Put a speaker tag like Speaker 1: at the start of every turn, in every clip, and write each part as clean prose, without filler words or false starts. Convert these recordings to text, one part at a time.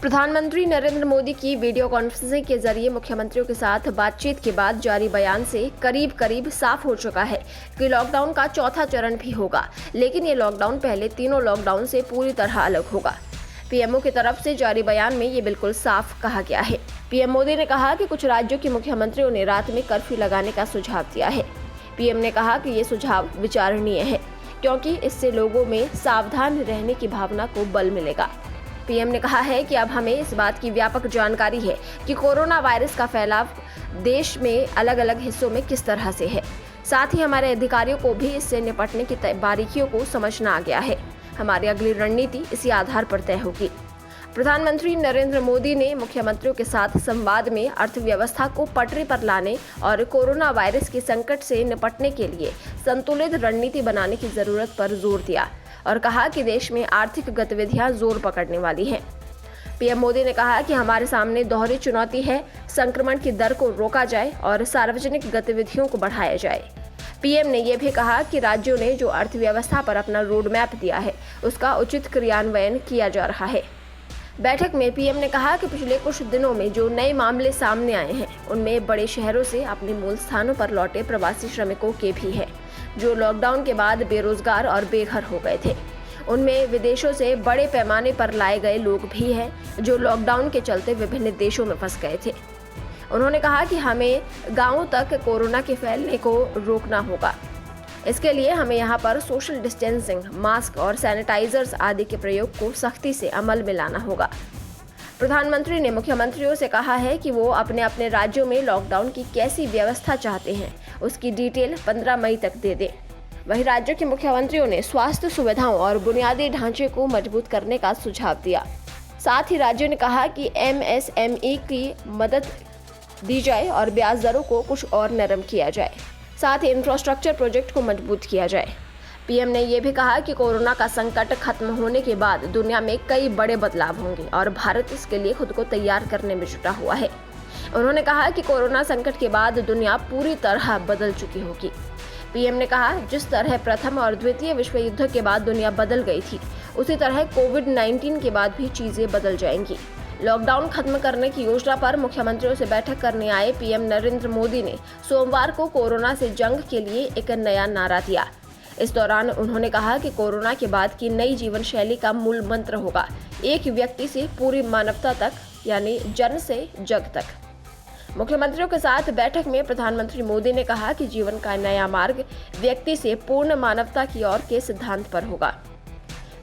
Speaker 1: प्रधानमंत्री नरेंद्र मोदी की video conferencing के जरिए मुख्यमंत्रियों के साथ बातचीत के बाद जारी बयान से करीब साफ हो चुका है कि लॉकडाउन का चौथा चरण भी होगा, लेकिन ये लॉकडाउन पहले तीनों लॉकडाउन से पूरी तरह अलग होगा। पीएमओ की तरफ से जारी बयान में ये बिल्कुल साफ कहा गया है। पीएम मोदी ने कहा कि कुछ राज्यों के मुख्यमंत्रियों ने रात में कर्फ्यू लगाने का सुझाव दिया है। पीएम ने कहा कि ये सुझाव विचारणीय है, क्योंकि इससे लोगों में सावधान रहने की भावना को बल मिलेगा। पीएम ने कहा है कि अब हमें इस बात की व्यापक जानकारी है कि कोरोना वायरस का फैलाव देश में अलग अलग हिस्सों में किस तरह से है। साथ ही हमारे अधिकारियों को भी इससे निपटने की बारीकियों को समझना आ गया है। हमारी अगली रणनीति इसी आधार पर तय होगी। प्रधानमंत्री नरेंद्र मोदी ने मुख्यमंत्रियों के साथ संवाद में अर्थव्यवस्था को पटरी पर लाने और कोरोना वायरस के संकट से निपटने के लिए संतुलित रणनीति बनाने की जरूरत पर जोर दिया और कहा कि देश में आर्थिक गतिविधियां जोर पकड़ने वाली हैं। पीएम मोदी ने कहा कि हमारे सामने दोहरी चुनौती है, संक्रमण की दर को रोका जाए और सार्वजनिक गतिविधियों को बढ़ाया जाए। पीएम ने यह भी कहा कि राज्यों ने जो अर्थव्यवस्था पर अपना रोड मैप दिया है, उसका उचित क्रियान्वयन किया जा रहा है। बैठक में पीएम ने कहा कि पिछले कुछ दिनों में जो नए मामले सामने आए हैं, उनमें बड़े शहरों से अपने मूल स्थानों पर लौटे प्रवासी श्रमिकों के भी हैं, जो लॉकडाउन के बाद बेरोजगार और बेघर हो गए थे। उनमें विदेशों से बड़े पैमाने पर लाए गए लोग भी हैं, जो लॉकडाउन के चलते विभिन्न देशों में फंस गए थे। उन्होंने कहा कि हमें गांवों तक कोरोना के फैलने को रोकना होगा। इसके लिए हमें यहाँ पर सोशल डिस्टेंसिंग, मास्क और सैनिटाइजर्स आदि के प्रयोग को सख्ती से अमल में लाना होगा। प्रधानमंत्री ने मुख्यमंत्रियों से कहा है कि वो अपने अपने राज्यों में लॉकडाउन की कैसी व्यवस्था चाहते हैं, उसकी डिटेल 15 मई तक दे दें। वहीं राज्यों के मुख्यमंत्रियों ने स्वास्थ्य सुविधाओं और बुनियादी ढांचे को मजबूत करने का सुझाव दिया। साथ ही राज्यों ने कहा कि MSME की मदद दी जाए और ब्याज दरों को कुछ और नरम किया जाए। साथ ही इंफ्रास्ट्रक्चर प्रोजेक्ट को मजबूत किया जाए। पीएम ने यह भी कहा कि कोरोना का संकट खत्म होने के बाद दुनिया में कई बड़े बदलाव होंगे और भारत इसके लिए खुद को तैयार करने में जुटा हुआ है। उन्होंने कहा कि कोरोना संकट के बाद दुनिया पूरी तरह बदल चुकी होगी। पीएम ने कहा, जिस तरह प्रथम और द्वितीय विश्व युद्ध के बाद दुनिया बदल गई थी, उसी तरह कोविड-19 के बाद भी चीजें बदल जाएंगी। लॉकडाउन खत्म करने की योजना पर मुख्यमंत्रियों से बैठक करने आए पीएम नरेंद्र मोदी ने सोमवार को कोरोना से जंग के लिए एक नया नारा दिया। इस दौरान उन्होंने कहा कि कोरोना के बाद की नई जीवन शैली का मूल मंत्र होगा एक व्यक्ति से पूरी मानवता तक, यानी जन से जग तक। मुख्यमंत्रियों के साथ बैठक में प्रधानमंत्री मोदी ने कहा कि जीवन का नया मार्ग व्यक्ति से पूर्ण मानवता की ओर के सिद्धांत पर होगा।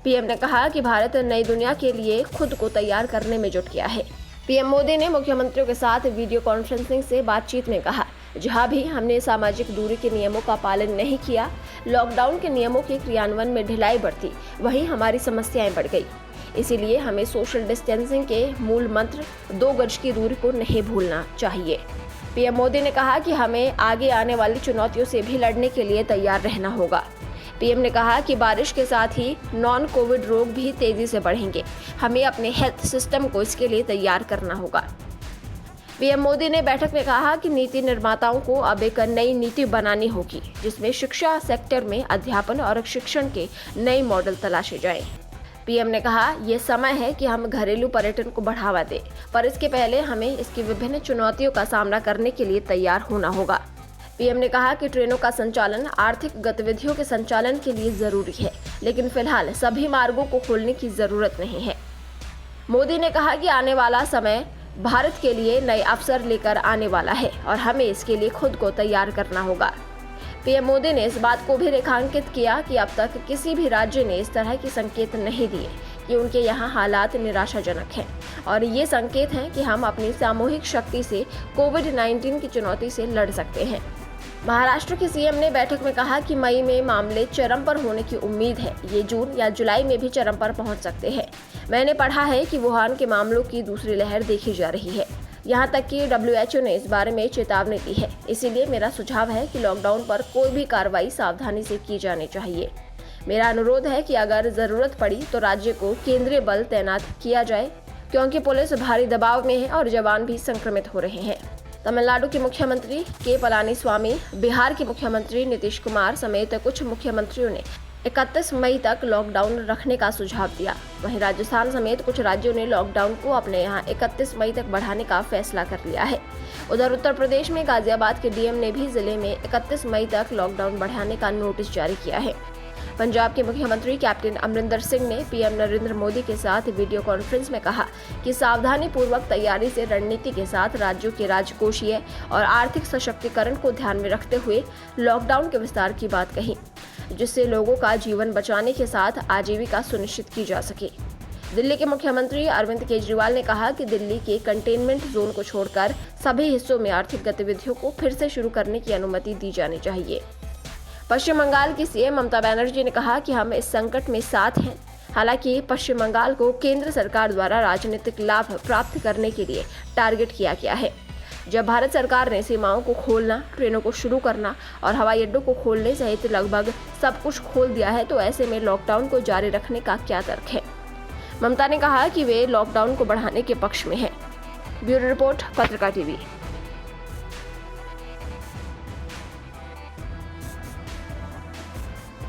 Speaker 1: पीएम ने कहा कि भारत नई दुनिया के लिए खुद को तैयार करने में जुट गया है। पीएम मोदी ने मुख्यमंत्रियों के साथ वीडियो कॉन्फ्रेंसिंग से बातचीत में कहा, जहां भी हमने सामाजिक दूरी के नियमों का पालन नहीं किया, लॉकडाउन के नियमों के क्रियान्वयन में ढिलाई बरती, वहीं हमारी समस्याएं बढ़ गई। इसीलिए हमें सोशल डिस्टेंसिंग के मूल मंत्र 2 गज की दूरी को नहीं भूलना चाहिए। पीएम मोदी ने कहा कि हमें आगे आने वाली चुनौतियों से भी लड़ने के लिए तैयार रहना होगा। पीएम ने कहा कि बारिश के साथ ही नॉन कोविड रोग भी तेजी से बढ़ेंगे। हमें अपने हेल्थ सिस्टम को इसके लिए तैयार करना होगा। पीएम मोदी ने बैठक में कहा कि नीति निर्माताओं को अब एक नई नीति बनानी होगी, जिसमें शिक्षा सेक्टर में अध्यापन और शिक्षण के नए मॉडल तलाशे जाएं। पीएम ने कहा, ये समय है कि हम घरेलू पर्यटन को बढ़ावा दें, पर इसके पहले हमें इसकी विभिन्न चुनौतियों का सामना करने के लिए तैयार होना होगा। पीएम ने कहा कि ट्रेनों का संचालन आर्थिक गतिविधियों के संचालन के लिए जरूरी है, लेकिन फिलहाल सभी मार्गों को खोलने की जरूरत नहीं है। मोदी ने कहा कि आने वाला समय भारत के लिए नए अवसर लेकर आने वाला है और हमें इसके लिए खुद को तैयार करना होगा। पीएम मोदी ने इस बात को भी रेखांकित किया कि अब तक किसी भी राज्य ने इस तरह के संकेत नहीं दिए कि उनके यहाँ हालात निराशाजनक हैं और ये संकेत हैं कि हम अपनी सामूहिक शक्ति से कोविड-19 की चुनौती से लड़ सकते हैं। महाराष्ट्र के सीएम ने बैठक में कहा कि मई में मामले चरम पर होने की उम्मीद है। ये जून या जुलाई में भी चरम पर पहुंच सकते हैं। मैंने पढ़ा है कि वुहान के मामलों की दूसरी लहर देखी जा रही है। यहाँ तक कि WHO ने इस बारे में चेतावनी दी है। इसीलिए मेरा सुझाव है कि लॉकडाउन पर कोई भी कार्रवाई सावधानी से की जानी चाहिए। मेरा अनुरोध है कि अगर जरूरत पड़ी तो राज्य को केंद्रीय बल तैनात किया जाए, क्योंकि पुलिस भारी दबाव में है और जवान भी संक्रमित हो रहे हैं। तमिलनाडु के मुख्यमंत्री के पलानीस्वामी, बिहार के मुख्यमंत्री नीतीश कुमार समेत कुछ मुख्यमंत्रियों ने 31 मई तक लॉकडाउन रखने का सुझाव दिया। वहीं राजस्थान समेत कुछ राज्यों ने लॉकडाउन को अपने यहाँ 31 मई तक बढ़ाने का फैसला कर लिया है। उधर उत्तर प्रदेश में गाजियाबाद के डीएम ने भी जिले में 31 मई तक लॉकडाउन बढ़ाने का नोटिस जारी किया है। पंजाब के मुख्यमंत्री कैप्टन अमरिंदर सिंह ने पीएम नरेंद्र मोदी के साथ वीडियो कॉन्फ्रेंस में कहा कि सावधानी पूर्वक तैयारी से रणनीति के साथ राज्यों के राजकोषीय और आर्थिक सशक्तिकरण को ध्यान में रखते हुए लॉकडाउन के विस्तार की बात कही, जिससे लोगों का जीवन बचाने के साथ आजीविका सुनिश्चित की जा सके। दिल्ली के मुख्यमंत्री अरविंद केजरीवाल ने कहा कि दिल्ली के कंटेनमेंट जोन को छोड़कर सभी हिस्सों में आर्थिक गतिविधियों को फिर से शुरू करने की अनुमति दी जानी चाहिए। पश्चिम बंगाल की सीएम ममता बनर्जी ने कहा कि हम इस संकट में साथ हैं। हालांकि पश्चिम बंगाल को केंद्र सरकार द्वारा राजनीतिक लाभ प्राप्त करने के लिए टारगेट किया गया है। जब भारत सरकार ने सीमाओं को खोलना, ट्रेनों को शुरू करना और हवाई अड्डों को खोलने सहित लगभग सब कुछ खोल दिया है, तो ऐसे में लॉकडाउन को जारी रखने का क्या तर्क है। ममता ने कहा कि वे लॉकडाउन को बढ़ाने के पक्ष में हैं। ब्यूरो रिपोर्ट, पत्रकार टीवी।